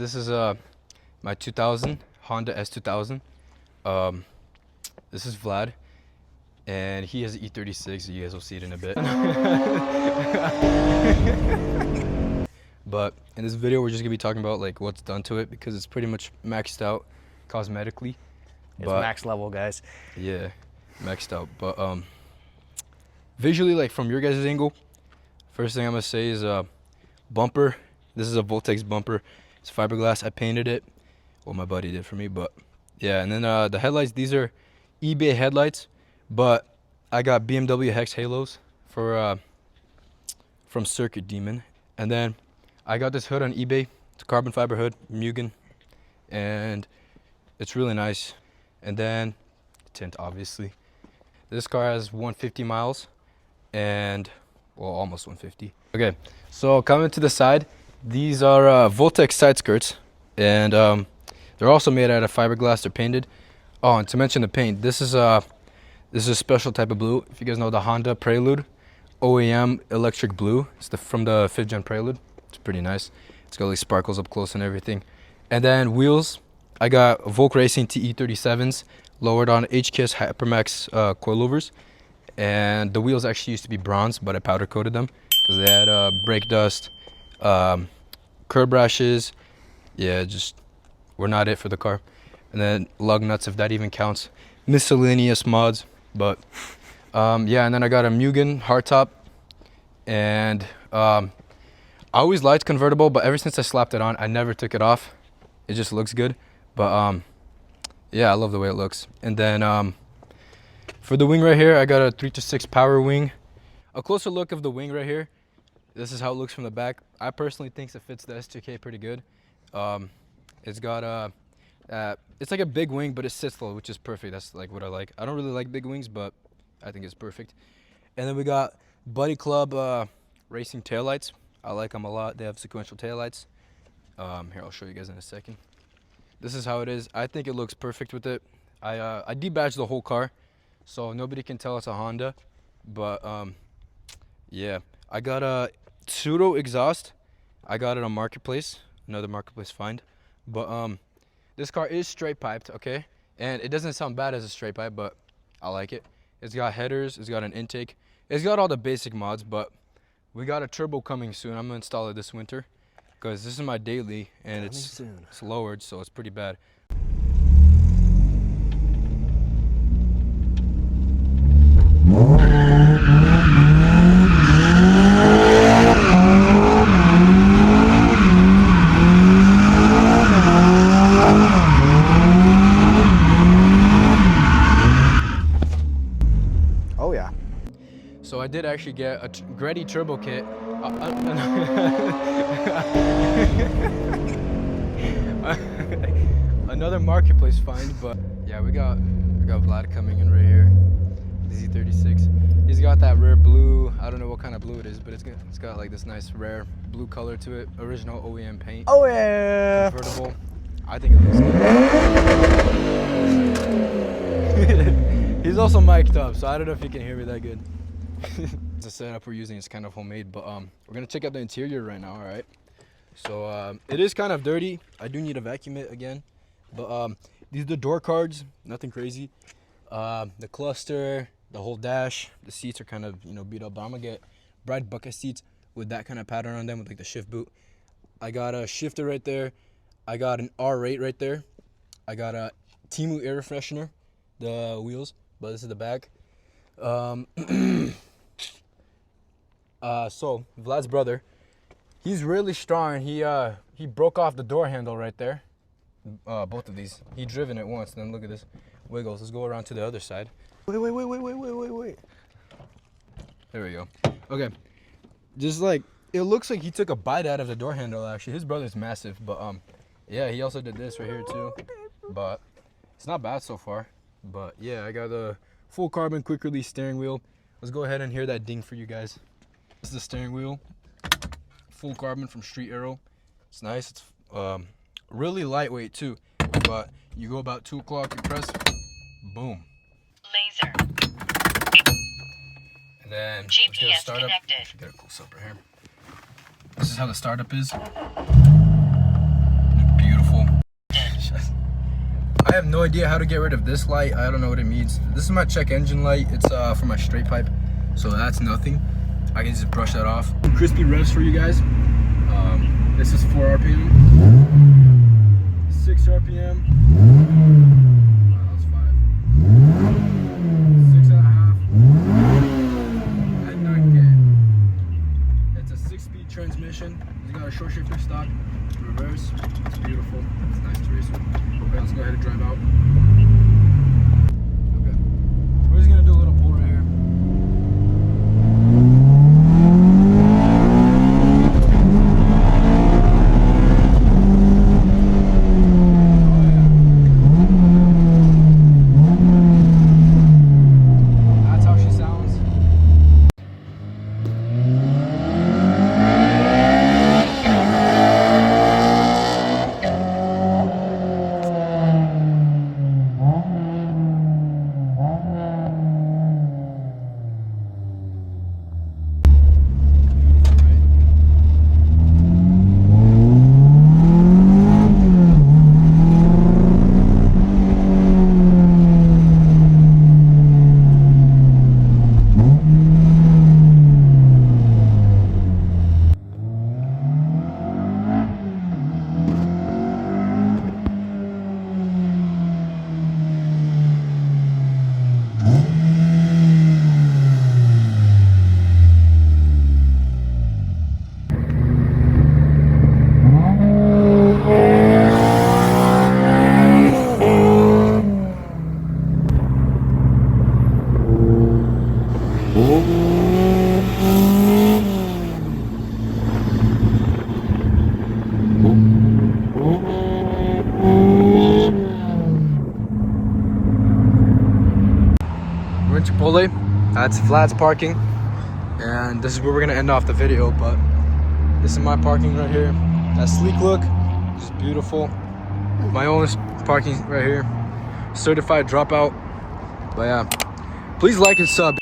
This is my 2000 Honda S2000. This is Vlad, and he has an E36. You guys will see it in a bit. But in this video, we're just gonna be talking about like what's done to it because it's pretty much maxed out cosmetically. It's max level, guys. Yeah, maxed out. But visually, like from your guys' angle, first thing I'm gonna say is bumper. This is a VTEC bumper. It's fiberglass. I painted it. Well, my buddy did for me, but yeah. And then the headlights. These are eBay headlights, but I got BMW hex halos for from Circuit Demon. And then I got this hood on eBay. It's a carbon fiber hood, Mugen, and it's really nice. And then tint, obviously. This car has 150 miles, and well, almost 150. Okay, so coming to the side, these are VTEC side skirts, and they're also made out of fiberglass. They're painted. Oh, and to mention the paint, this is a special type of blue. If you guys know the Honda Prelude OEM electric blue, it's from the 5th gen Prelude. It's pretty nice. It's got like sparkles up close and everything. And then wheels, I got Volk Racing TE37s lowered on HKS Hypermax coilovers, and the wheels actually used to be bronze, but I powder coated them because they had brake dust, curb rashes. Yeah, just were not it for the car. And then lug nuts, if that even counts. Miscellaneous mods, but yeah. And then I got a Mugen hardtop, and I always liked convertible, but ever since I slapped it on, I never took it off. It just looks good. But yeah, I love the way it looks. And then for the wing right here, I got a 3-6 power wing. A closer look of the wing right here. This is how it looks from the back. I personally think it fits the S2K pretty good. It's got it's like a big wing, but it sits low, which is perfect. That's like what I like. I don't really like big wings, but I think it's perfect. And then we got Buddy Club racing taillights. I like them a lot. They have sequential taillights. Here, I'll show you guys in a second. This is how it is. I think it looks perfect with it. I debadged the whole car, so nobody can tell it's a Honda. But yeah, I got a pseudo exhaust. I got it on Marketplace, another Marketplace find. But this car is straight piped, okay? And it doesn't sound bad as a straight pipe, but I like it. It's got headers, it's got an intake. It's got all the basic mods, but we got a turbo coming soon. I'm gonna install it this winter because this is my daily, and it's lowered, so it's pretty bad. Oh yeah. So I did actually get a Greddy turbo kit. Another Marketplace find, but yeah, we got Vlad coming in right here. The Z36. He's got that rare blue. I don't know what kind of blue it is, but it's got like this nice rare blue color to it. Original OEM paint. Oh yeah. Convertible. I think it looks good. He's also mic'd up, so I don't know if you can hear me that good. The setup we're using is kind of homemade, but we're gonna check out the interior right now. All right, so it is kind of dirty. I do need to vacuum it again, but these are the door cards, nothing crazy. The cluster, the whole dash, the seats are kind of beat up, but I'm gonna get bright bucket seats with that kind of pattern on them with like the shift boot. I got a shifter right there. I got an R8 right there. I got a Timu air freshener, the wheels, but this is the back. So Vlad's brother, he's really strong. He broke off the door handle right there. Both of these. He driven it once. Then look at this wiggles. Let's go around to the other side. Wait. There we go. Okay, just like it looks like he took a bite out of the door handle. Actually, his brother's massive, but yeah, he also did this right here too. But it's not bad so far. But yeah, I got the full carbon quick release steering wheel. Let's go ahead and hear that ding for you guys. This is the steering wheel, full carbon from Street Arrow. It's nice. It's really lightweight too. But you go about 2 o'clock, you press, boom. Laser. And then GPS connected. I should get a close up right here. This is how the startup is. I have no idea how to get rid of this light. I don't know what it means. This is my check engine light. It's for my straight pipe, so that's nothing. I can just brush that off. Crispy revs for you guys. This is 4 RPM, 6 RPM. Wow, that was 5. 6.5. And 9K. It's a 6-speed transmission. You got a short shifter stock, reverse. It's beautiful. It's nice to race with. Okay, let's go ahead and drive out. Okay, we're just gonna do a little pull right here. That's how she sounds. We're in Chipotle. That's Vlad's parking, and this is where we're gonna end off the video. But this is my parking right here. That sleek look, just beautiful. My own parking right here. Certified dropout. But yeah, please like and sub.